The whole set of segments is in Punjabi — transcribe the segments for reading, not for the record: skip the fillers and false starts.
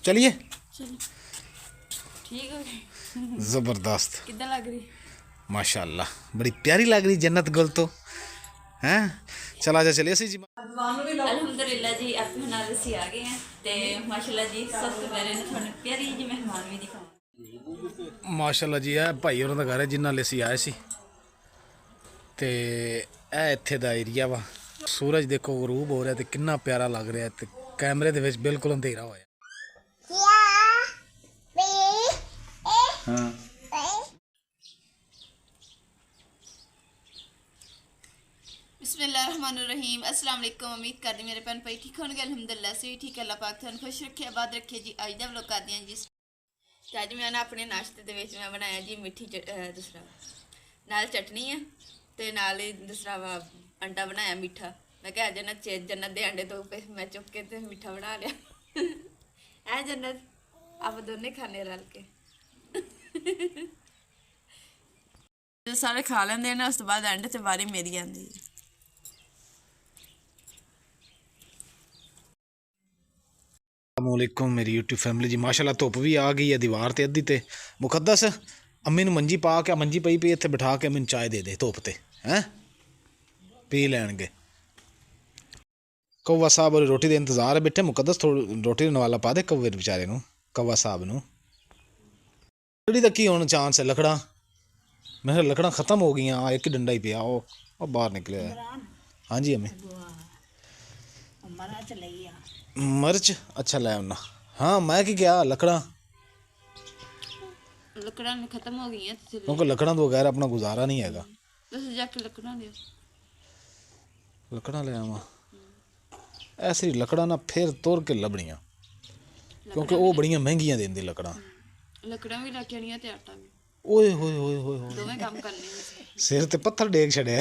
चलिए। चलो ठीक है। ज़बरदस्त, कितना लग रही? माशाल्लाह बड़ी प्यारी लग रही जन्नत गुल तो हैं। चला जा चलिए सी जी। अल्हम्दुलिल्लाह जी आप नाल ਅਸੀਂ ਆ ਗਏ हैं ਤੇ माशाल्लाह जी सब ਤੋਂ ਪਹਿਲੇ ਨਾ ਤੁਹਾਨੂੰ ਪਿਆਰੀ ਜੀ ਮਹਿਮਾਨ ਵੀ ਦਿਖਾਵਾਂ। ਮਾਸ਼ਾਅੱਲਾ ਜੀ ਇਹ ਭਾਈ ਉਹਨਾਂ ਦਾ ਘਰ ਹੈ ਜਿਨ੍ਹਾਂ ਲਈ ਅਸੀਂ ਆਏ ਸੀ ਤੇ ਇਹ ਇੱਥੇ ਦਾ ਏਰੀਆ ਵਾ। ਸੂਰਜ ਦੇਖੋ ਗਰੂਬ ਹੋ ਰਿਹਾ ਤੇ ਕਿੰਨਾ ਪਿਆਰਾ ਲੱਗ ਰਿਹਾ ਤੇ ਕੈਮਰੇ ਦੇ ਵਿੱਚ ਬਿਲਕੁਲ ਅੰਧੇਰਾ ਹੋਇਆ। ਹਾਂ बिस्मिल्लाहिर्रहमानिर्रहीम अस्सलाम वालेकुम। उम्मीद करदी मेरे भैन भाई ठीक होणगे। अल्हम्दुलिल्लाह से भी ठीक है। अल्लाह पाक तुहानू खुश रखे आबाद रखे जी। अज दा व्लॉग करदी हां जी। ते अज मैं ना अपने नाश्ते दे विच मैं बनाया जी मिठी दूसरा नाल चटनी है ते नाल ही दूसरा अंडा बनाया मीठा। मैं कहा जन्नत जन्नत दे अंडे तो मैं चुक के ते मीठा बना लिया। ऐ जन्नत आप दोने खाने रल के जो सारे खा लेंदे ना उस तो बाद एंड ते वारी मेरी आंदी है। अस्सलामुअलैकुम मेरी यूट्यूब फैमिली जी। माशाल्लाह धुप भी आ गई है दीवार ते अद्धी ते मुकद्दस अम्मी नूं मंजी पा के मंजी पई पई इत्थे बिठा के मैनूं चाय दे दे धुप ते हैं पी लैणगे। कौवा साहब और रोटी दे इंतजार बैठे। मुकद्दस थोड़ी रोटी नवाला पा दे कौवे बेचारे नूं कौवा साहब नूं। लकड़ी दा की हुण चांस है लकड़ा मैं लकड़ा खत्म हो गई। एक ही डंडा ही पिया वो बाहर निकले। हाँ जी अम्मी मर्च अच्छा लै उन्ना। हाँ मैं की क्या लकड़ा लकड़ा खत्म हो गई हैं क्योंकि लकड़ा तो बगैर अपना गुजारा नहीं हैगा। तुसीं जाके लकड़ा दियो लकड़ा ले आवा ऐसी लकड़ा ना फिर तुर के लभनियां क्योंकि वो बड़ियां महंगियां देंदी लकड़ा। लकड़ा भी लेके आनियां ते आटा भी। ओए होए होए होए होए दोवें काम करने सिर ते पत्थर डेग छड़िया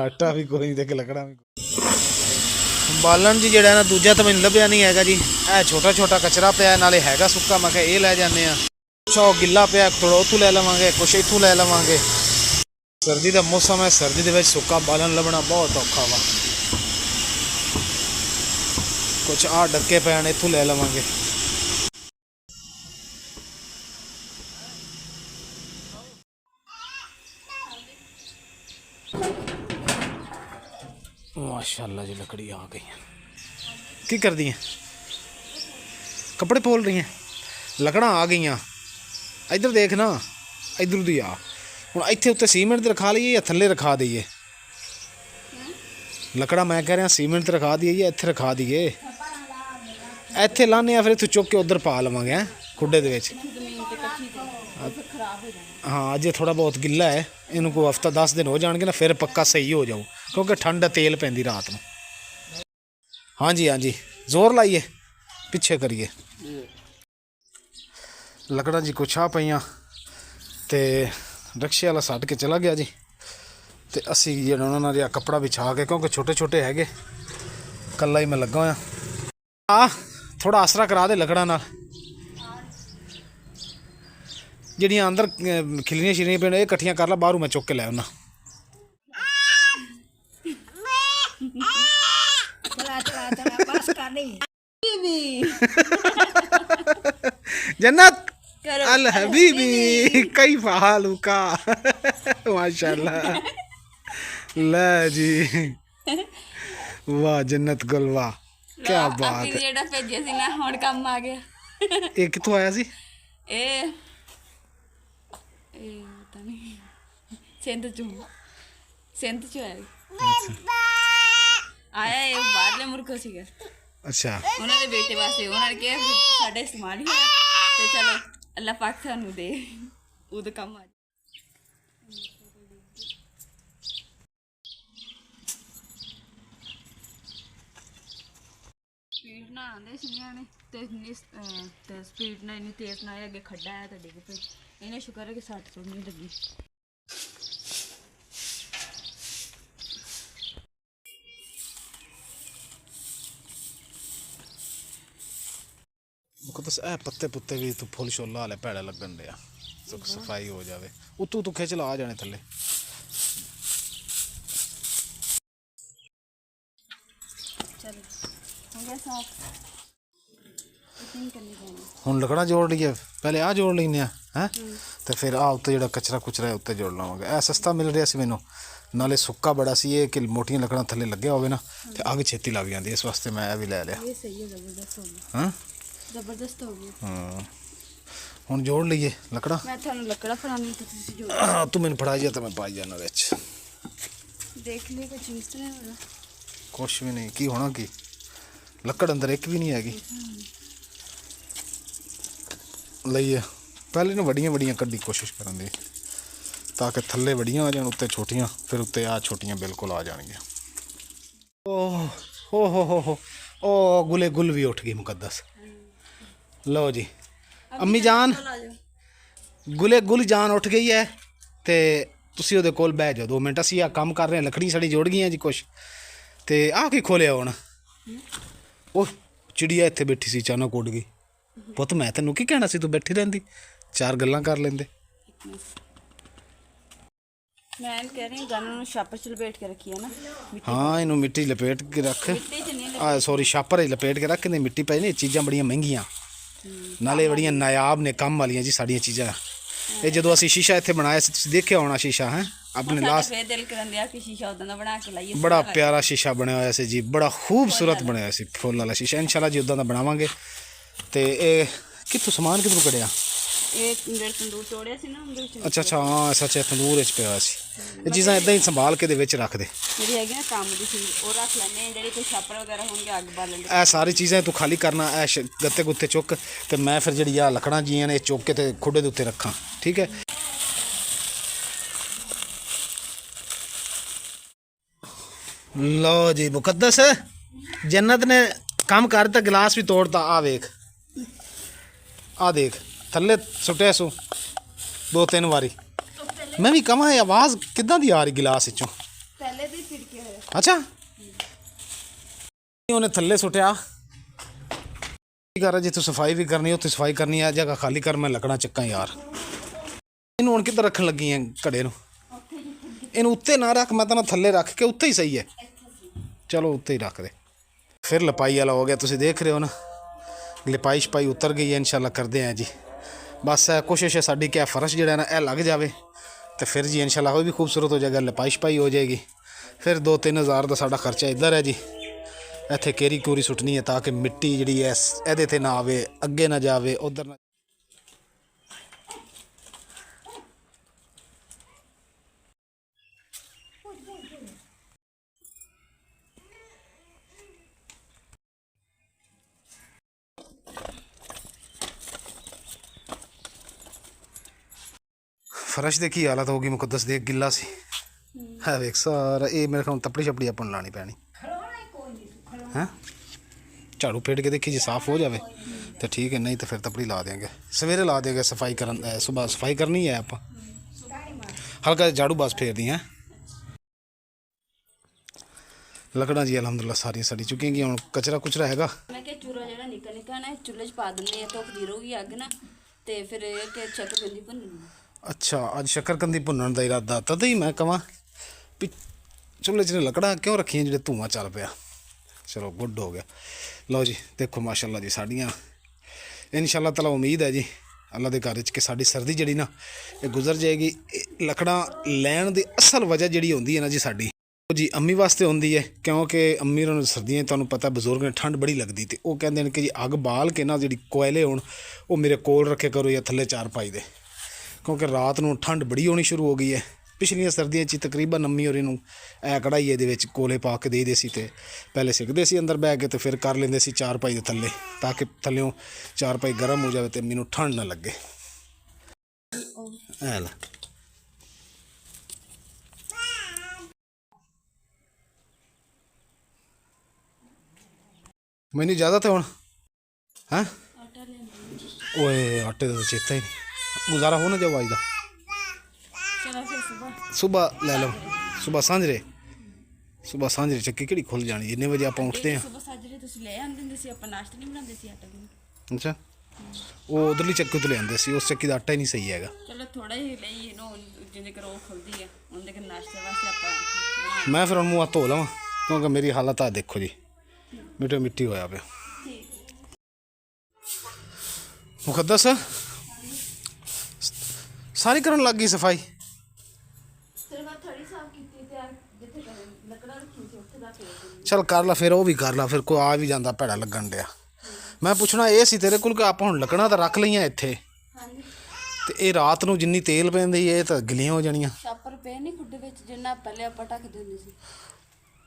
आटा भी कोई नहीं ते लकड़ा भी बालन जी जड़ा ना दूजा तो मैंने लभ्या नहीं हैगा जी। ए छोटा छोटा कचरा पिया नाले हैगा सुक्का मैं कहा ये लै जाने कुछ गिला पिया थोड़ा उतों लै लवांगे कुछ इतों लै लवांगे। सर्दी का मौसम है सर्दी के सुक्का बालन लभना बहुत औखा वा। कुछ आ डक्के पैन इतों लै लवांगे। माशाल्लाह जी लकड़ी आ गई की कर दी हैं कपड़े पोल रही हैं लकड़ा आ गई। इधर देख ना इधर दी आ हूँ इतने उत्ते सीमेंट रखा लीए या थले रखा दईए लकड़ा मैं कह रहा सीमेंट रखा दिए या इत्थे रखा दिए इत्थे लाने फिर इतों चुक के उधर पा लवेंगे खुडे दे विच। हाँ अजे थोड़ा बहुत गिला है इनू कोई हफ्ता 10 दिन हो जाएंगे ना फिर पक्का सही हो जाऊँ क्योंकि ठंड तेल पैंदी रात में। हाँ जी जोर लाइए पिछे करिए लकड़ा जी कुछ आ पईयां ते रक्शे वाला सट के चला गया जी। तो असी जो उन्होंने कपड़ा बिछा के क्योंकि छोटे छोटे है कला ही मैं लगा हुआ आ थोड़ा आसरा करा दे लकड़ा नाल जिहड़ियां अंदर खिलरियां शिलरियां पेन कट्ठियां कर ला बाहरों मैं चुक के लै आना। जन्नत अल हबीबी कई हालुका माशाल्लाह ले जी वाह जन्नत गुल वाह क्या बात है। जेड़ा भेजिया सी ना हुण काम आ गया। ये कित्थों आया सी? ए पता नहीं सिंध चो आया ये बाहरले मुल्कों सीगा। अच्छा उन्होंने बेटे वास्ते उन्होंने कहा साढ़े इस्तेमाल ही है तो चलो अल्लाह पाक सानू दे उद कम आ। स्पीड ना आंदे सीनिया ने ते स्पीड ना इन्नी तेज ना अगे खड्डा है तो डिग पे इन्हें शुक्र है कि सट तो नहीं लगी। तो पत्ते पुत्ते भी तू फुल छोला हाले भैड़ा लगन दिया सफाई हो जाए उतू तू खिंच ला आ जाने थले। ਹੁਣ ਲੱਕੜਾਂ ਜੋੜ ਲਈਏ, ਪਹਿਲੇ ਆਹ ਜੋੜ ਲੈਂਦੇ ਆ ਹੈ, ਤੇ ਫਿਰ ਆਹ ਉੱਤੇ ਜਿਹੜਾ ਕਚਰਾ ਕੁਚਰਾ ਹੈ ਉੱਤੇ ਜੋੜ ਲਵਾਂਗੇ। ਇਹ ਸਸਤਾ ਮਿਲ ਰਿਹਾ ਸੀ ਮੈਨੂੰ, ਨਾਲੇ ਸੁੱਕਾ ਬੜਾ ਸੀ, ਇਹ ਕਿ ਮੋਟੀਆਂ ਲੱਕੜਾਂ ਥੱਲੇ ਲੱਗਿਆ ਹੋਵੇ ਨਾ ਤੇ ਅੱਗ ਛੇਤੀ ਲੱਗ ਜਾਂਦੀ, ਇਸ ਵਾਸਤੇ ਮੈਂ ਇਹ ਵੀ ਲੈ ਲਿਆ। ਇਹ ਸਹੀ ਹੈ, ਜ਼ਬਰਦਸਤ ਹੋ ਗਿਆ। ਹਾਂ ਜ਼ਬਰਦਸਤ ਹੋ ਗਿਆ। ਹਾਂ ਹੁਣ ਜੋੜ ਲਈਏ ਲੱਕੜਾਂ। ਮੈਂ ਤੁਹਾਨੂੰ ਲੱਕੜਾ ਫੜਾਉਣੀ ਤੇ ਤੁਸੀਂ ਜੋੜ ਤੂੰ ਮੈਨੂੰ ਫੜਾਈ ਜਾ ਤਾਂ ਮੈਂ ਪਾਈ ਜਾਣਾ ਵਿੱਚ। ਦੇਖ ਲਈ ਕੋਈ ਚੀਜ਼ ਤਾਂ ਨਹੀਂ ਹੋਣਾ। ਕੁਛ ਵੀ ਨਹੀਂ, ਕੀ ਹੋਣਾ ਕੀ, ਲੱਕੜ ਅੰਦਰ ਇੱਕ ਵੀ ਨਹੀਂ ਹੈਗੀ। ਲਈਏ ਪਹਿਲੇ ਨੂੰ ਵੱਡੀਆਂ ਵੱਡੀਆਂ ਕੱਢ ਦੀ ਕੋਸ਼ਿਸ਼ ਕਰਨ ਦੀ, ਤਾਂ ਕਿ ਥੱਲੇ ਵੱਡੀਆਂ ਆ ਜਾਣ, ਉੱਤੇ ਛੋਟੀਆਂ, ਫਿਰ ਉੱਤੇ ਆ ਛੋਟੀਆਂ ਬਿਲਕੁਲ ਆ ਜਾਣਗੀਆਂ। ਓਹ ਹੋ ਉਹ ਗੁਲੇ ਗੁਲ ਵੀ ਉੱਠ ਗਈ ਮੁਕੱਦਸ। ਲਓ ਜੀ ਅੰਮੀ ਜਾਨ, ਗੁਲੇ ਗੁਲ ਜਾਨ ਉੱਠ ਗਈ ਹੈ, ਤੇ ਤੁਸੀਂ ਉਹਦੇ ਕੋਲ ਬਹਿ ਜਾਓ 2 ਮਿੰਟ, ਅਸੀਂ ਆ ਕੰਮ ਕਰ ਰਹੇ ਹਾਂ। ਲੱਕੜੀ ਸਾਡੀ ਜੁੜ ਗਈਆਂ ਜੀ ਕੁਛ, ਤੇ ਆਹ ਕੀ ਖੋਲਿਆ ਹੁਣ? ਉਹ ਚਿੜੀਆ ਇੱਥੇ ਬੈਠੀ ਸੀ, ਅਚਾਨਕ ਉੱਡ ਗਈ। ਪੁੱਤ ਮੈਂ ਤੈਨੂੰ ਕੀ ਕਹਿਣਾ ਸੀ, ਤੂੰ ਬੈਠੀ ਰਹਿੰਦੀ, 4 ਗੱਲਾਂ ਕਰ ਲੈਂਦੇ। ਮੈਂ ਕਹਿ ਰਹੀ ਗਨ ਨੂੰ ਛਾਪਰ ਚ ਲਪੇਟ ਕੇ ਰੱਖੀ ਹੈ ਨਾ। ਹਾਂ ਇਹਨੂੰ ਮਿੱਟੀ ਲਪੇਟ ਕੇ ਰੱਖ, ਆ ਸੌਰੀ ਛਾਪਰ ਲਪੇਟ ਕੇ ਰੱਖ, ਕਹਿੰਦੇ ਮਿੱਟੀ ਪਈ ਨਹੀਂ। ਚੀਜ਼ਾਂ ਬੜੀਆਂ ਮਹਿੰਗੀਆਂ, ਨਾਲੇ ਬੜੀਆਂ ਨਾਯਾਬ ਨੇ, ਕੰਮ ਵਾਲੀਆਂ ਜੀ ਸਾਡੀਆਂ ਚੀਜ਼ਾਂ। ਇਹ ਜਦੋਂ ਅਸੀਂ ਸ਼ੀਸ਼ਾ ਇੱਥੇ ਬਣਾਇਆ ਸੀ, ਤੁਸੀਂ ਦੇਖਿਆ ਹੋਣਾ ਸ਼ੀਸ਼ਾ ਹੈ ਆਪਣੇ ਲਾਸਟ, ਫੇਰ ਦਿਲ ਕਰਨ ਦਿਆ ਕਿ ਸ਼ੀਸ਼ਾ ਉਦਾਂ ਦਾ ਬਣਾ ਕੇ ਲਾਈਏ। ਬੜਾ ਪਿਆਰਾ ਸ਼ੀਸ਼ਾ ਬਣਿਆ ਹੋਇਆ ਸੀ ਜੀ, ਬੜਾ ਖੂਬਸੂਰਤ ਬਣਿਆ ਹੋਇਆ ਸੀ, ਫੁੱਲ ਵਾਲਾ ਸ਼ੀਸ਼ਾ। ਇਨਸ਼ਾਅੱਲਾ ਜੀ ਉਦਾਂ ਦਾ ਬਣਾਵਾਂਗੇ। ਤੇ ਇਹ ਕਿੱਥੋਂ ਸਮਾਨ ਕਿੱਥੋਂ ਕੱਢਿਆ? ਇਹ ਜਿਹੜੇ ਤੰਦੂਰ ਤੋੜਿਆ ਸੀ ਨਾ ਉਹਦੇ ਵਿੱਚ। ਅੱਛਾ ਹਾਂ ਸੱਚ, ਤੰਦੂਰ ਵਿੱਚ ਪਿਆ ਹੋਇਆ ਸੀ। ਇਹ ਚੀਜ਼ਾਂ ਇਦਾਂ ਹੀ ਸੰਭਾਲ ਕੇ ਦੇ ਵਿੱਚ ਰੱਖ ਦੇ। ਜਿਹੜੀ ਹੈਗੀ ਨਾ ਕੰਮ ਦੀ ਸੀ ਉਹ ਰੱਖ ਲੈਣੇ ਆ, ਜਿਹੜੀ ਕੋਈ ਛਾਪਰ ਵਗੈਰਾ ਹੋਣਗੇ ਅੱਗ ਬਾਲਣ ਦੇ। ਇਹ ਸਾਰੀ ਚੀਜ਼ਾਂ ਤੂੰ ਖਾਲੀ ਕਰਨਾ, ਇਹ ਗੱਤੇ ਗੁੱਤੇ ਚੁੱਕ, ਤੇ ਮੈਂ ਫਿਰ ਜਿਹੜੀ ਆ ਲੱਕੜਾਂ ਜੀਆਂ ਨੇ ਇਹ ਚੁੱਕ ਕੇ ਤੇ ਖੁੱਡੇ ਦੇ ਉੱਤੇ ਰੱਖਾਂ, ਠੀਕ ਹੈ। ਲਓ ਜੀ ਮੁਕੱਦਸ, ਜन्नत ने ਕੰਮ ਕਰਤਾ, गिलास ਵੀ ਤੋੜਤਾ। ਆ ਵੇਖ, ਆ ਦੇਖ ਥੱਲੇ ਸੁੱਟਿਆ ਸੂ 2-3 ਵਾਰੀ। ਮੈਂ ਵੀ ਕਹਾਂ ਇਹ ਆਵਾਜ਼ ਕਿੱਦਾਂ ਦੀ ਆ ਰਹੀ गिलास ਵਿੱਚੋਂ? ਪਹਿਲੇ ਦੀ ਫਿੜਕੇ ਹੋਇਆ। ਅੱਛਾ ਉਹਨੇ ਥੱਲੇ ਸੁੱਟਿਆ। ਕੀ ਕਰ ਜੇ ਤੂੰ ਸਫਾਈ ਵੀ ਕਰਨੀ, ਉੱਥੇ ਸਫਾਈ ਕਰਨੀ ਆ, ਜਗ੍ਹਾ ਖਾਲੀ ਕਰ, ਮੈਂ ਲੱਕੜਾਂ ਚੱਕਾਂ ਯਾਰ। ਇਹਨੂੰ ਹੁਣ ਕਿੱਧਰ ਰੱਖਣ ਲੱਗੀ ਐ ਘੜੇ ਨੂੰ? ਇਹਨੂੰ ਉੱਤੇ ਨਾ ਰੱਖ, ਮੈਂ ਤਾਂ ਥੱਲੇ ਰੱਖ ਕੇ, ਉੱਤੇ ਹੀ ਸਹੀ ਹੈ। ਚਲੋ ਉੱਤੇ ਹੀ ਰੱਖ ਦੇ। ਫਿਰ ਲਪਾਈ ਵਾਲਾ ਹੋ ਗਿਆ, ਤੁਸੀਂ ਦੇਖ ਰਹੇ ਹੋ ਨਾ, ਲਿਪਾਈ ਛਪਾਈ ਉਤਰ ਗਈ ਹੈ। ਇਨਸ਼ਾਅੱਲਾ ਕਰਦੇ ਹਾਂ ਜੀ, ਬਸ ਕੋਸ਼ਿਸ਼ ਹੈ ਸਾਡੀ ਕਿ ਫਰਸ਼ ਜਿਹੜਾ ਨਾ ਇਹ ਲੱਗ ਜਾਵੇ, ਤੇ ਫਿਰ ਜੀ ਇਨਸ਼ਾਅੱਲਾ ਉਹ ਵੀ ਖੂਬਸੂਰਤ ਹੋ ਜਾਏਗਾ, ਲਿਪਾਈ ਛਪਾਈ ਹੋ ਜਾਏਗੀ। ਫਿਰ 2-3 ਹਜ਼ਾਰ ਦਾ ਸਾਡਾ ਖਰਚਾ ਇੱਧਰ ਹੈ ਜੀ। ਇੱਥੇ ਕੇਰੀ ਕੂਰੀ ਸੁੱਟਣੀ ਹੈ ਤਾਂ ਕਿ ਮਿੱਟੀ ਜਿਹੜੀ ਹੈ ਇਹਦੇ 'ਤੇ ਨਾ ਆਵੇ, ਅੱਗੇ ਨਾ ਜਾਵੇ, ਉੱਧਰ ਨਾ। फर्श दे की हालत होगी मुकद्दस, देख गिला सी है, वेख सारा। ये मेरे ख्याल तपड़ी छपड़ी अपन लानी पैनी है। झाड़ू फेट के देखी जी साफ हो जाए तो ठीक है, नहीं तो फिर तपड़ी ला देंगे, सवेरे ला देंगे। सफाई कर सुबह सफाई करनी है, आप हल्का झाड़ू बस फेर दी है। लकड़ा जी अलहमदुल्ला सारियां सड़ी चुकी हैं। हुण कचरा कुचरा हैगा, मैं क्या चूरा जेड़ा निकल निकल ना चुल्हे च पा दिंदे आ, धुप दी रहूगी अग ना, ते फिर के शक्करकंदी भुन्ननी। अच्छा अज शक्करकंदी भुन्नण दा इरादा, तद ही मैं कहां भी चुल्हे च लकड़ा क्यों रखियां जिहड़े धुआं चल पिया। चलो गुड हो गया। लो जी देखो माशाअल्लाह जी साड़ियाँ इंशाअल्लाह ताला उम्मीद है जी अल्लाह के घर कि साड़ी सर्दी जी ना ये गुजर जाएगी। लकड़ा लैन की असल वजह जी होंगी है ना जी साड़ी जी अम्मी वास्ते होंगी है, क्योंकि अम्मी उन्होंने सर्दियाँ तुहानूं पता बजुर्ग ने ठंड बड़ी लगती, तो वो कहते हैं कि जी अग बाल के ना जी कोयले होण वो मेरे कोल रखे करो या थले चारपाई दे, क्योंकि रात को ठंड बड़ी होनी शुरू हो गई है। पिछलियां सर्दियों च तकरीबन अम्मी और इनू कढ़ाई ये कोले पा के दे सी, ते पहले सिकते सी अंदर बह के, तो फिर कर लेंदे सी चारपाई दे थले, ताकि थल्यों चारपाई गर्म हो जाए तो अम्मी नूं ठंड ना लगे। ऐ ला मैनू इजाजत है हुण हैं? ओए आटे का तो चेता ही नहीं, गुजारा हो ना जाओ अज का। सुबह ले लो, सुबह सांझरे चक्की किहड़ी खुल जानी जिन्ने बजे आप उठते हैं। अच्छा वो उधरली चक्की तो ले आते सी, उस चक्की का आटा ही नहीं सही है। मैं फिर मुँह हाथ धो लवां, क्योंकि मेरी हालत आ देखो जी मिट्टी मिट्टी होया पे। ਮੁਕੱਦਸ ਸਾਰੀ ਕਰਨ ਲੱਗ ਗਈ ਸਫਾਈ। ਸਿਰਫ ਥੋੜੀ ਸਾਫ ਕੀਤੀ ਤੇ ਜਿੱਥੇ ਲੱਕੜਾਂ ਰੱਖੀ ਸੀ ਉੱਥੇ ਦਾ ਫੇਰ ਚੱਲ ਕਰ ਲਾ ਫਿਰ, ਉਹ ਵੀ ਕਰ ਲਾ ਫਿਰ, ਕੋਈ ਆ ਵੀ ਜਾਂਦਾ ਭੈੜਾ ਲੱਗਣ ਡਿਆ। ਮੈਂ ਪੁੱਛਣਾ ਇਹ ਸੀ ਤੇਰੇ ਕੋਲ ਕਿ ਆਪਾਂ ਹੁਣ ਲੱਕੜਾਂ ਤਾਂ ਰੱਖ ਲਈਆਂ ਇੱਥੇ, ਹਾਂਜੀ ਤੇ ਇਹ ਰਾਤ ਨੂੰ ਜਿੰਨੀ ਤੇਲ ਪੈਂਦੀ ਇਹ ਤਾਂ ਗਿੱਲੀਆਂ ਹੋ ਜਾਣੀਆਂ। ਛਾਪਰ ਪਏ ਨਹੀਂ ਖੁੱਡੇ ਵਿੱਚ ਜਿੰਨਾ ਪਹਿਲੇ ਆਪਾਂ ਢੱਕਦੇ ਹੁੰਦੇ ਸੀ।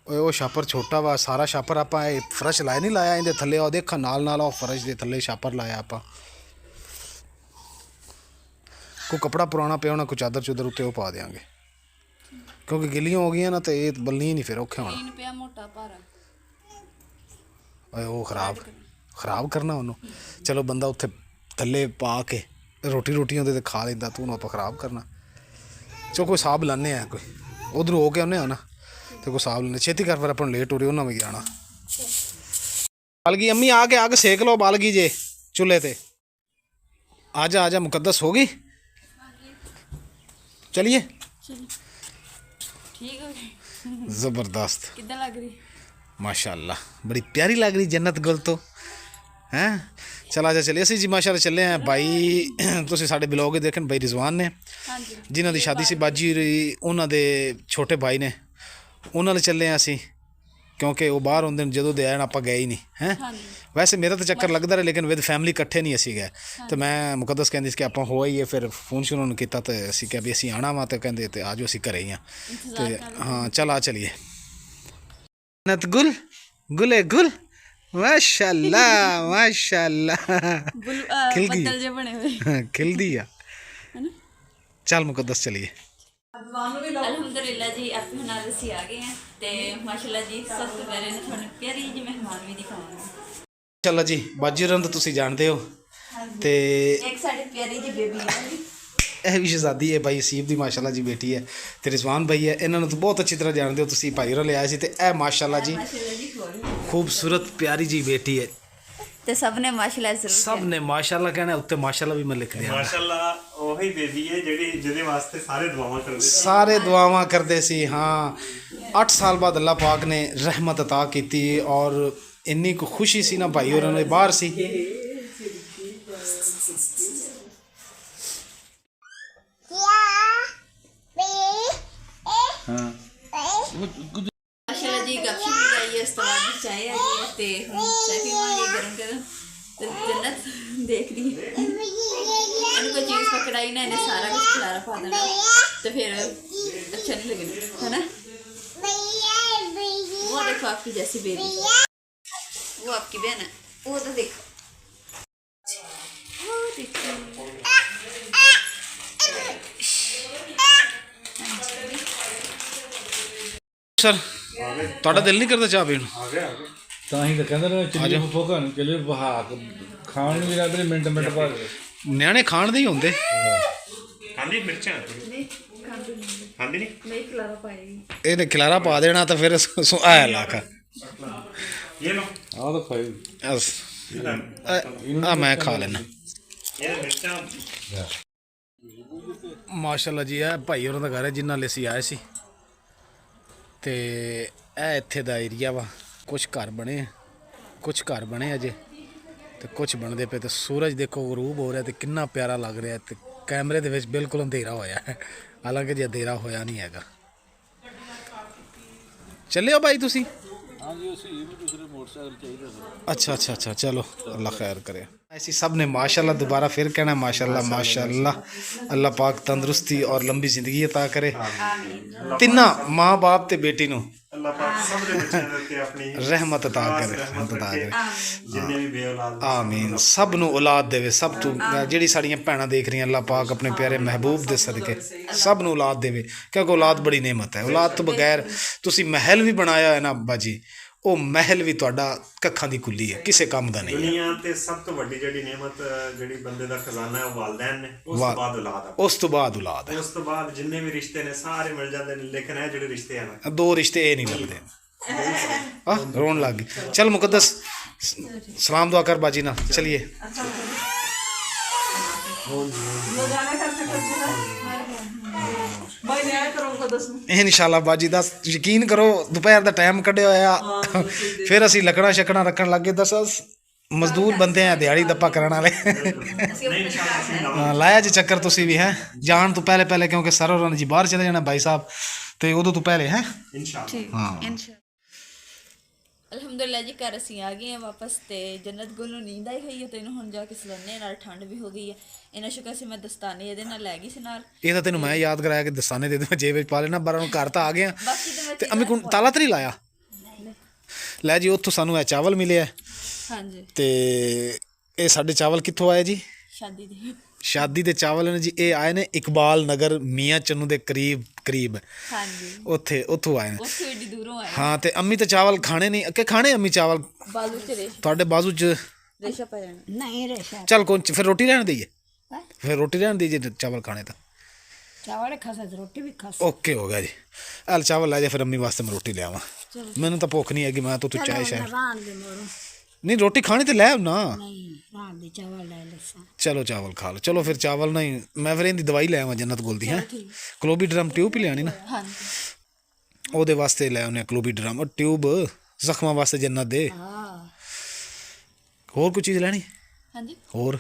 ਓਏ ਉਹ ਛਾਪਰ ਛੋਟਾ ਵਾ, ਸਾਰਾ ਛਾਪਰ ਆਪਾਂ ਇਹ ਫਰਸ਼ ਲਾਇਆ ਨਹੀਂ, ਲਾਇਆ ਇਹਦੇ ਥੱਲੇ ਉਹ ਦੇਖ ਨਾਲ ਨਾਲ ਉਹ ਫਰਸ਼ ਦੇ ਥੱਲੇ ਛਾਪਰ ਲਾਇਆ ਆਪਾਂ। ਕੋਈ ਕੱਪੜਾ ਪੁਰਾਣਾ ਪਿਆ ਹੋਣਾ, ਕੋਈ ਚਾਦਰ ਚੁਦਰ ਉੱਤੇ ਉਹ ਪਾ ਦੇਾਂਗੇ, ਕਿਉਂਕਿ ਗਿੱਲੀਆਂ ਹੋ ਗਈਆਂ ਨਾ ਤੇ ਇਹ ਬੱਲਣੀ ਨਹੀਂ ਫਿਰ ਔਖਾ ਹੋਣਾ। ਤੀਨ ਪਿਆ ਮੋਟਾ ਭਾਰਾ। ਓਏ ਉਹ ਖਰਾਬ ਕਰਨਾ ਉਹਨੂੰ। ਚਲੋ ਬੰਦਾ ਉੱਥੇ ਥੱਲੇ ਪਾ ਕੇ ਰੋਟੀ ਉਹਦੇ ਤੇ ਖਾ ਲੈਂਦਾ, ਤੂੰ ਉਹਨੂੰ ਆਪਾਂ ਖਰਾਬ ਕਰਨਾ। ਚਲੋ ਕੋਈ ਹਿਸਾਬ ਲਾਉਂਦੇ ਆ, ਕੋਈ ਉਧਰੋਂ ਹੋ ਕੇ ਆਉਂਦੇ ਆ ਨਾ, ਤੇ ਕੋਈ ਹਿਸਾਬ ਲੈਣੇ। ਛੇਤੀ ਕਰ ਫਿਰ, ਆਪਾਂ ਨੂੰ ਲੇਟ ਹੋ ਰਹੀ, ਉਹਨਾਂ ਵੀ ਜਾਣਾ। ਬਾਲ ਗਈ ਅੰਮੀ, ਆ ਕੇ ਅੱਗ ਸੇਕ ਲਓ, ਬਾਲ ਗਈ ਜੇ ਚੁੱਲ੍ਹੇ ਤੇ। ਆ ਜਾ ਮੁਕੱਦਸ ਹੋ ਗਈ, ਚਲਿਏ। ਠੀਕ ਹੋ ਗਈ। ਜ਼ਬਰਦस्त, ਕਿੱਦਾਂ ਲੱਗ ਰਹੀ? माशाल्लाह बड़ी प्यारी लग रही जन्नत गुल तो हैं। चल आजा चलिए ਅਸੀਂ ਜੀ ਮਾਸ਼ਾਅੱਲਾ ਚੱਲੇ ਆਂ ਬਾਈ। ਤੁਸੀਂ ਸਾਡੇ ਬਲੌਗ ਦੇਖਣ ਬਾਈ ਰਿਜ਼ਵਾਨ ਨੇ, ਹਾਂਜੀ, ਜਿਨ੍ਹਾਂ ਦੀ ਸ਼ਾਦੀ ਸੀ ਬਾਜੀ ਉਹਨਾਂ ਦੇ ਛੋਟੇ ਭਾਈ ਨੇ, ਉਹਨਾਂ ਨਾਲ ਚੱਲੇ ਆਂ ਅਸੀਂ, ਕਿਉਂਕਿ ਉਹ ਬਾਹਰ ਹੁੰਦੇ ਨੇ ਜਦੋਂ ਦੇ ਆਣ ਆਪਾਂ ਗਏ ਹੀ ਨਹੀਂ ਹੈ। ਹਾਂਜੀ ਵੈਸੇ ਮੇਰਾ ਤਾਂ ਚੱਕਰ ਲੱਗਦਾ ਰਿਹਾ, ਲੇਕਿਨ ਵਿਦ ਫੈਮਿਲੀ ਇਕੱਠੇ ਨਹੀਂ ਅਸੀਂ ਗਏ। ਤੇ ਮੈਂ ਮੁਕੱਦਸ ਕਹਿੰਦੀ ਸੀ ਕਿ ਆਪਾਂ ਹੋ ਆਈਏ, ਫਿਰ ਫੋਨ ਸ਼ੁਰੂ ਨੂੰ ਕੀਤਾ ਤੇ ਅਸੀਂ ਕਿਹਾ ਵੀ ਅਸੀਂ ਆਣਾ ਵਾ, ਤੇ ਕਹਿੰਦੇ ਤੇ ਆਜੋ ਅਸੀਂ ਘਰੇ ਹੀ ਆ। ਤੇ ਹਾਂ ਚੱਲ ਆ ਚਲੀਏ। जन्नत गुल गुले गुल माशाल्लाह खिल गई, ਬੱਦਲ ਜੇ ਬਣੇ ਹੋਏ खिल दी आ। ਹੈ ਨਾ। चल मुकद्दस चलिए। ਅਲਹਮਦੁਲਿਲਾ ਜੀ, ਆਪਣੇ ਨਾਲ ਅਸੀਂ ਆ ਗਏ ਹਾਂ ਤੇ ਮਾਸ਼ਾਅੱਲਾ ਜੀ ਸਭ ਤੋਂ ਪਹਿਲੇ ਨਾ ਤੁਹਾਨੂੰ ਪਿਆਰੀ ਜਿਹੀ ਮਹਿਮਾਨ ਵੀ ਦਿਖਾਵਾਂਗੇ। चलो जी बाजी रंद ਤੁਸੀਂ ਜਾਣਦੇ ਹੋ ਤੇ ਇੱਕ ਸਾਡੀ ਪਿਆਰੀ ਜਿਹੀ ਬੇਬੀ ਹੈ ਜੀ, ਇਹ ਵੀ ਸ਼ਹਜ਼ਾਦੀ ਹੈ ਭਾਈ ਅਸੀਬ ਦੀ ਮਾਸ਼ਾਅੱਲਾ ਜੀ ਬੇਟੀ ਹੈ, ਤੇ ਰਿਜ਼ਵਾਨ ਭਾਈ ਹੈ, ਇਹਨਾਂ ਨੂੰ ਤਾਂ ਬਹੁਤ ਅੱਛੀ ਤਰ੍ਹਾਂ ਜਾਣਦੇ ਹੋ ਤੁਸੀਂ। ਭਾਈ ਹੋਰਾਂ ਲਿਆਏ ਸੀ, ਤੇ ਇਹ ਮਾਸ਼ਾਅੱਲਾ ਜੀ ਖੂਬਸੂਰਤ ਪਿਆਰੀ ਜੀ ਬੇਟੀ ਹੈ, ਤੇ ਸਭ ਨੇ ਮਾਸ਼ਾਅੱਲਾ ਜ਼ਰੂਰ ਸਭ ਨੇ ਮਾਸ਼ਾਅੱਲਾ ਕਹਿਣਾ, ਉੱਤੇ ਮਾਸ਼ਾਅੱਲਾ ਵੀ ਮੈਂ ਲਿਖ ਦਿਆਂ। ਮਾਸ਼ਾਅੱਲਾ ਉਹੀ ਬੇਬੀ ਹੈ ਜਿਹੜੀ ਜਿਹਦੇ ਵਾਸਤੇ ਸਾਰੇ ਦੁਆਵਾਂ ਕਰਦੇ ਸੀ। ਸਾਰੇ ਦੁਆਵਾਂ ਕਰਦੇ ਸੀ। ਹਾਂ 8 ਸਾਲ ਬਾਅਦ ਅੱਲਾਹ ਪਾਕ ਨੇ ਰਹਿਮਤ ਅਤਾ ਕੀਤੀ, ਔਰ ਇੰਨੀ ਕੁ ਖੁਸ਼ੀ ਸੀ ਨਾ ਭਾਈ ਹੋਰਾਂ ਨੂੰ, ਬਾਹਰ ਸੀ। ਮਾਸ਼ਾਅੱਲਾ ਜੀ ਗੱਪਸ਼ਪ ਵੀ ਗਈ ਇਸ ਤੋਂ ਬਾਅਦ ਚਾਹ ਆ ਗਈ ਤੇ ਹੁਣ ਚਾਹ ਪੀਵਾਂਗੇ ਗਰਮ ਗਰਮ। ਤੇ ਜੰਨਤ ਦੇਖਦੀ ਇਹਨੂੰ ਕੋਈ ਚੀਜ਼ ਪਕੜਾਈ ਨਾ, ਇਹਨੇ ਸਾਰਾ ਕੁਝ ਖਿਲਾਰਾ ਪਾ ਦੇਣਾ ਤੇ ਫਿਰ अच्छा नहीं लगेगा, है ना। वो देखो आपकी जैसी बेबी, वो आपकी बहन है, वो तो देखो, वो देखो। सर ਤੁਹਾਡਾ ਦਿਲ ਨਹੀਂ ਕਰਦਾ ਚਾਹ ਪੀਣ ਨੂੰ? ਤਾਂ ਹੀ ਤਾਂ ਕਹਿੰਦਾ ਨਾ ਚਿੱਲੀ ਫੋਕਾ ਨੂੰ ਚਿੱਲੀ ਬਹਾ ਖਾਣ ਨੂੰ ਵੀ ਲੱਗਦੇ ਮਿੰਟ ਬਾਅਦ। ਨਿਆਣੇ ਖਾਣ ਦੇ ਹੀ ਹੁੰਦੇ। ਖਾਂਦੀ ਮਿਰਚਾਂ नहीं ਖਾਂਦੀ ਨਹੀਂ नहीं खिलारा पाएगी। ਇਹਨੇ ਖਿਲਾਰਾ ਪਾ ਦੇਣਾ ਤਾਂ ਫਿਰ ਆਇਆ ਲਾਕਾ ਇਹ ਲੋ ਆਹ ਤਾਂ ਖਾਈ ਆ ਮੈਂ ਖਾ ਲੈਣਾ। ਇਹ ਮਿਰਚਾਂ ਮਾਸ਼ਾਅੱਲਾ ਜੀ ਇਹ ਭਾਈ ਹੋਰਾਂ ਦਾ ਘਰ ਹੈ ਜਿਨ੍ਹਾਂ ਲਈ ਅਸੀਂ ਆਏ ਸੀ, ਤੇ ਇਹ ਇੱਥੇ ਦਾ ਏਰੀਆ ਵਾ। ਕੁਛ ਘਰ ਬਣੇ ਅਜੇ, ਤੇ ਕੁਛ ਬਣਦੇ ਪਏ। ਤੇ ਸੂਰਜ ਦੇਖੋ ਗਰੂਬ ਹੋ ਰਿਹਾ ਤੇ ਕਿੰਨਾ ਪਿਆਰਾ ਲੱਗ ਰਿਹਾ, ਤੇ ਕੈਮਰੇ ਦੇ ਵਿੱਚ ਬਿਲਕੁਲ ਅੰਧੇਰਾ ਹੋਇਆ ਹੈ, ਹਾਲਾਂਕਿ ਜੇ ਅੰਧੇਰਾ ਹੋਇਆ ਨਹੀਂ ਹੈਗਾ। ਚੱਲਿਓ ਭਾਈ ਤੁਸੀਂ? ਹਾਂਜੀ ਅਸੀਂ ਵੀ ਦੂਸਰੇ ਮੋਟਰਸਾਈਕਲ ਚਾਹੀਦਾ। अच्छा चलो अल्लाह खैर करे। ऐसी सब ने माशाल्लाह, दोबारा फिर कहना माशाल्लाह माशाल्लाह। अल्लाह पाक तंदुरुस्ती और लंबी ज़िंदगी अता करे तिन्ना माँ बाप ते बेटी नू ਅੱਲਾਹ ਪਾਕ ਸਭ ਦੇ ਬੱਚਿਆਂ ਦੇ ਉੱਤੇ ਆਪਣੀ रहमत अता करे, रहमत अता करे। ਜਿੰਨੇ ਵੀ ਬੇਔਲਾਦ आमीन। सब नू औलाद देवे, सब तू ਜਿਹੜੀ ਸਾਡੀਆਂ ਭੈਣਾਂ ਦੇਖ ਰਹੀਆਂ, ਅੱਲਾਹ ਪਾਕ ਆਪਣੇ ਪਿਆਰੇ ਮਹਿਬੂਬ ਦੇ ਸਦਕੇ ਸਭ ਨੂੰ ਔਲਾਦ ਦੇਵੇ, ਕਿਉਂਕਿ ਔਲਾਦ ਬੜੀ ਨੇਮਤ ਹੈ। ਔਲਾਦ ਤੋਂ ਬਗੈਰ ਤੁਸੀਂ ਮਹਿਲ ਵੀ ਬਣਾਇਆ ਹੈ ਨਾ ਅੱਬਾ ਜੀ, ਉਹ ਮਹਿਲ ਵੀ ਤੁਹਾਡਾ ਕੱਖਾਂ ਦੀ ਕੁੱਲੀ ਹੈ, ਕਿਸੇ ਕੰਮ ਦਾ ਨਹੀਂ ਹੈ। ਦੁਨੀਆ ਤੇ ਸਭ ਤੋਂ ਵੱਡੀ ਜਿਹੜੀ ਨਿਆਮਤ ਜਿਹੜੀ ਬੰਦੇ ਦਾ ਖਜ਼ਾਨਾ ਹੈ ਉਹ ਵਾਲਿਦੈਨ ਨੇ, ਉਸ ਤੋਂ ਬਾਅਦ ਔਲਾਦ ਆ, ਉਸ ਤੋਂ ਬਾਅਦ ਔਲਾਦ ਹੈ। ਉਸ ਤੋਂ ਬਾਅਦ ਜਿੰਨੇ ਵੀ ਰਿਸ਼ਤੇ ਨੇ ਸਾਰੇ ਮਿਲ ਜਾਂਦੇ ਨੇ, ਲੇਕਿਨ ਇਹ ਜਿਹੜੇ ਰਿਸ਼ਤੇ ਆ ਨਾ ਦੋ ਰਿਸ਼ਤੇ ਇਹ ਨਹੀਂ ਲੱਗਦੇ। ਆ ਰੋਣ ਲੱਗ ਗਈ। ਚੱਲ ਮੁਕੱਦਸ ਸਲਾਮ ਦੁਆ ਕਰ ਬਾਜੀ ਨਾਲ, ਚਲਿਏ। ਇਨਸ਼ਾਅੱਲਾ ਬਾਜੀ ਦਾ ਯਕੀਨ ਕਰੋ, ਦੁਪਹਿਰ ਦਾ ਟਾਈਮ ਕੱਢਿਆ ਹੋਇਆ, ਫਿਰ ਅਸੀਂ ਲੱਕੜਾਂ ਛਕਣਾ ਰੱਖਣ ਲੱਗੇ। ਦੱਸ ਮਜ਼ਦੂਰ ਬੰਦੇ ਆ ਦਿਹਾੜੀ ਦੱਪਾ ਕਰਨ ਵਾਲੇ ਨਹੀਂ ਇਨਸ਼ਾਅੱਲਾ ਅਸੀਂ ਲਾਵਾਂਗੇ। ਲਾਇਆ ਜੀ ਚੱਕਰ ਤੁਸੀਂ ਵੀ ਹੈ ਜਾਣ ਤੋਂ ਪਹਿਲੇ ਕਿਉਂਕਿ ਸਰ ਹੋਰਾਂ ਨੇ ਜੀ ਬਾਹਰ ਚਲੇ ਜਾਣਾ ਭਾਈ ਸਾਹਿਬ ਤੇ ਉਦੋਂ ਤੋਂ ਪਹਿਲੇ ਹੈ ਇਨਸ਼ਾਅੱਲਾ ਹਾਂ ਅਲਹਮਦੁਲਿਲਾ ਜੀ ਘਰ ਅਸੀਂ ਆ ਗਏ ਹਾਂ ਵਾਪਸ ਤੇ ਜੰਨਤ ਗੁਲ ਨੂੰ ਨੀਂਦ ਆਈ ਹੋਈ ਹੈ ਤੇ ਇਹਨੂੰ ਹੁਣ ਜਾ ਕੇ ਸਲੰਨੇ ਨਾਲ ਠੰਡ ਵੀ ਹੋ ਗਈ ਹੈ। ਇਹਨਾਂ ਸ਼ੁਕਰ ਸੀ ਮੈਂ ਦਸਤਾਨੇ ਇਹਦੇ ਨਾਲ ਲੈ ਗਈ ਸੀ ਨਾਲ। ਇਹ ਤਾਂ ਤੈਨੂੰ ਮੈਂ ਯਾਦ ਕਰਾਇਆ ਕਿ ਦਸਤਾਨੇ ਦੇ ਦੇ ਜੇਬ ਵਿੱਚ ਪਾ ਲੈਣਾ ਬਾਹਰੋਂ ਘਰ ਤਾਂ ਆ ਗਏ ਆ ਬਾਕੀ ਤੇ ਮੈਂ ਤੇ ਅੰਮੀ ਕੋਲ ਤਾਲਾ ਤਾਂ ਨਹੀਂ ਲਾਇਆ ਲੈ ਜੀ ਉੱਥੋਂ ਸਾਨੂੰ ਇਹ ਚਾਵਲ ਮਿਲੇ ਆ ਹਾਂਜੀ ਤੇ ਇਹ ਸਾਡੇ ਚਾਵਲ ਕਿੱਥੋਂ ਆਏ ਜੀ ਸ਼ਾਦੀ ਦੇ ਸ਼ਾਦੀ ਦੇ ਚਾਵਲ ਨੇ ਜੀ ਇਹ ਆਏ ਨੇ ਇਕਬਾਲ ਨਗਰ ਮੀਆਂ ਚੰਨੂ ਦੇ ਕਰੀਬ ਹਾਂਜੀ ਉੱਥੋਂ ਆਏ ਨੇ ਉੱਥੋਂ ਏਡੀ ਦੂਰੋਂ ਆਏ ਹਾਂ ਤੇ ਅੰਮੀ ਤੇ ਚਾਵਲ ਖਾਣੇ ਨਹੀਂ ਕਿ ਖਾਣੇ ਅੰਮੀ ਚਾਵਲ ਬਾਲੂ ਚ ਤੁਹਾਡੇ ਬਾਜ਼ੂ 'ਚ ਰੇਸ਼ਾ ਪੈ ਜਾਣਾ ਨਹੀਂ ਰੇਸ਼ਾ ਚੱਲ ਫਿਰ ਰੋਟੀ ਰਹਿਣ ਦਈਏ ਫਿਰ ਰੋਟੀ ਰਹਿਣ ਦਈਏ ਜੇ ਚਾਵਲ ਖਾਣੇ ਤਾਂ ਚਾਵਲ ਖਾਸਾ ਤੇ ਰੋਟੀ ਵੀ ਖਾਸਾ ਓਕੇ ਹੋ ਗਿਆ ਜੀ ਚੱਲ ਚਾਵਲ ਲੈ ਜਾ ਫਿਰ ਅੰਮੀ ਵਾਸਤੇ ਮੈਂ ਰੋਟੀ ਲਿਆਵਾਂ ਮੈਨੂੰ ਤਾਂ ਭੁੱਖ ਨਹੀਂ ਹੈਗੀ ਮੈਂ ਤਾਂ ਤੂੰ ਚਾਹ ਸ਼ਾਇਦ ਰਾਣ ਦੇ ਮੋਰੋਂ ਨਹੀਂ ਰੋਟੀ ਖਾਣੀ ਤੇ ਲੈ ਆਉ ਨਾ ਨਹੀਂ ਰਾਣ ਦੇ ਚਾਵਲ ਲੈ ਲੈਸਾਂ ਚਲੋ ਚਾਵਲ ਖਾ ਲਓ ਚਲੋ ਫਿਰ ਚਾਵਲ ਨਹੀਂ ਮੈਂ ਫਿਰ ਇਹਦੀ ਦਵਾਈ ਲੈ ਆਵਾਂ ਜੰਨਤ ਗੁਲ ਦੀ ਹੈ ਕਲੋਬੀਡਰਮ ਟਿਊਬ ਹੀ ਲਿਆਣੀ ਨਾ ਹਾਂਜੀ ਉਹਦੇ ਵਾਸਤੇ ਲੈ ਆਉਨੇ ਕਲੋਬੀਡਰਮ ਉਹ ਟਿਊਬ ਜ਼ਖਮਾਂ ਵਾਸਤੇ ਜੰਨਤ ਦੇ ਹਾਂ ਹੋਰ ਕੋਈ ਚੀਜ਼ ਲੈਣੀ ਹਾਂਜੀ ਹੋਰ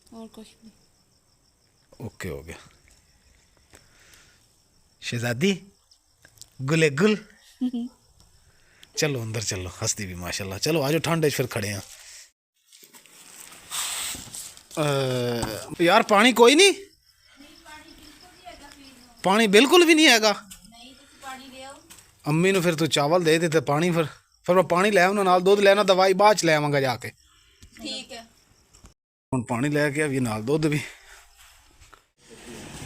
ਕੁਛ ਨਹੀਂ ਓਕੇ ਹੋ ਗਿਆ ਸ਼ਹਿਜ਼ਾਦੀ ਗੁਲੇ ਗੁਲ ਚਲੋ ਅੰਦਰ ਚਲੋ ਹੱਸਦੀ ਵੀ ਮਾਸ਼ਾਅੱਲਾ ਚਲੋ ਆਜੋ ਠੰਡ 'ਚ ਫਿਰ ਖੜੇ ਆ ਯਾਰ ਪਾਣੀ ਕੋਈ ਨਹੀਂ ਪਾਣੀ ਬਿਲਕੁਲ ਵੀ ਨਹੀਂ ਹੈਗਾ ਅੰਮੀ ਨੂੰ ਫਿਰ ਤੂੰ ਚਾਵਲ ਦੇ ਤੇ ਪਾਣੀ ਫਿਰ ਮੈਂ ਪਾਣੀ ਲੈ ਆਉਣਾ ਨਾਲ ਦੁੱਧ ਲੈਣਾ ਦਵਾਈ ਬਾਅਦ ਚ ਲੈ ਆਵਾਂਗਾ ਜਾ ਕੇ ਠੀਕ ਹੈ ਹੁਣ ਪਾਣੀ ਲੈ ਕੇ ਆਵੀ ਨਾਲ ਦੁੱਧ ਵੀ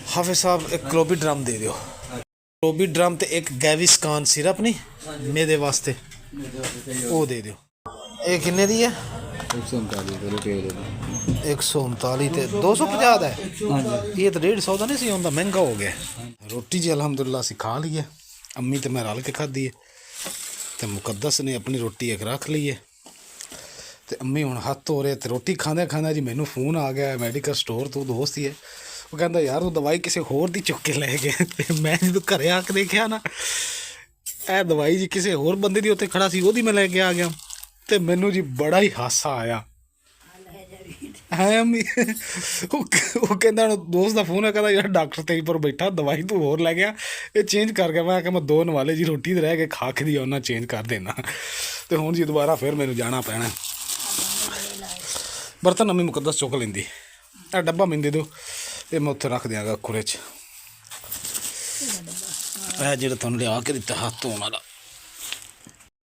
ਹਾਫਿਜ਼ ਸਾਹਿਬ ਇੱਕ ਕਲੋਬੀਡਰਮ ਦੇ ਦਿਓ ਕਲੋਬੀਡਰਮ ਤੇ ਇੱਕ ਗੈਵਿਸਕਾਨ ਸਿਰਪ ਨਹੀਂ ਮੇਦੇ ਵਾਸਤੇ ਉਹ ਦੇ ਦਿਓ ਇਹ ਕਿੰਨੇ ਦੀ ਹੈ 139 ਤੇ 250 ਦਾ ਹੈ ਇਹ ਤਾਂ 150 ਦਾ ਨਹੀਂ ਸੀ ਹੁੰਦਾ ਮਹਿੰਗਾ ਹੋ ਗਿਆ ਰੋਟੀ ਜੀ ਅਲਹਮਦੁਲਿਲਾ ਅਸੀਂ ਖਾ ਲਈ ਹੈ ਅੰਮੀ ਤੇ ਮੈਂ ਰਲ ਕੇ ਖਾਧੀ ਹੈ ਤੇ ਮੁਕੱਦਸ ਨੇ ਆਪਣੀ ਰੋਟੀ ਇੱਕ ਰੱਖ ਲਈ ਹੈ ਤੇ ਅੰਮੀ ਹੁਣ ਹੱਥ ਧੋ ਰਹੇ ਤੇ ਰੋਟੀ ਖਾਂਦੇ ਜੀ ਮੈਨੂੰ ਫੋਨ ਆ ਗਿਆ ਮੈਡੀਕਲ ਸਟੋਰ ਤੋਂ ਦੋਸਤ ਹੀ ਹੈ ਉਹ ਕਹਿੰਦਾ ਯਾਰ ਉਹ ਦਵਾਈ ਕਿਸੇ ਹੋਰ ਦੀ ਚੁੱਕ ਕੇ ਲੈ ਗਏ ਤੇ ਮੈਂ ਜਦੋਂ ਘਰੇ ਆ ਕੇ ਦੇਖਿਆ ਨਾ ਇਹ ਦਵਾਈ ਜੀ ਕਿਸੇ ਹੋਰ ਬੰਦੇ ਦੀ ਉੱਥੇ ਖੜਾ ਸੀ ਉਹਦੀ ਮੈਂ ਲੈ ਕੇ ਆ ਗਿਆ ਤੇ ਮੈਨੂੰ ਜੀ ਬੜਾ ਹੀ ਹਾਸਾ ਆਇਆ ਹੈ ਅੰਮੀ ਉਹ ਕਹਿੰਦਾ ਦੋਸਤ ਦਾ ਫੋਨ ਹੈ ਕਹਿੰਦਾ ਯਾਰ ਡਾਕਟਰ ਤੇਰੀ ਪਰ ਬੈਠਾ ਦਵਾਈ ਤੂੰ ਹੋਰ ਲੈ ਗਿਆ ਇਹ ਚੇਂਜ ਕਰ ਗਿਆ ਮੈਂ ਕਿਹਾ ਮੈਂ 2 ਨਵਾਲੇ ਜੀ ਰੋਟੀ ਤੇ ਰਹਿ ਕੇ ਖਾ ਕੇ ਦੀ ਉਹਨਾਂ ਚੇਂਜ ਕਰ ਦੇਣਾ ਤੇ ਹੁਣ ਜੀ ਦੁਬਾਰਾ ਫਿਰ ਮੈਨੂੰ ਜਾਣਾ ਪੈਣਾ ਬਰਤਨ ਅੰਮੀ ਮੁਕੱਦਸ ਚੁੱਕ ਲੈਂਦੀ ਇਹ ਡੱਬਾ ਮੈਨੂੰ ਦੇ ਦਿਓ ਇਹ ਮੈਂ ਉੱਥੇ ਰੱਖ ਦਿਆਂਗਾ ਖੁਰੇ 'ਚ ਇਹ ਜਿਹੜਾ ਤੁਹਾਨੂੰ ਲਿਆ ਕੇ ਦਿੱਤਾ ਹੱਥ ਧੋਣ ਵਾਲਾ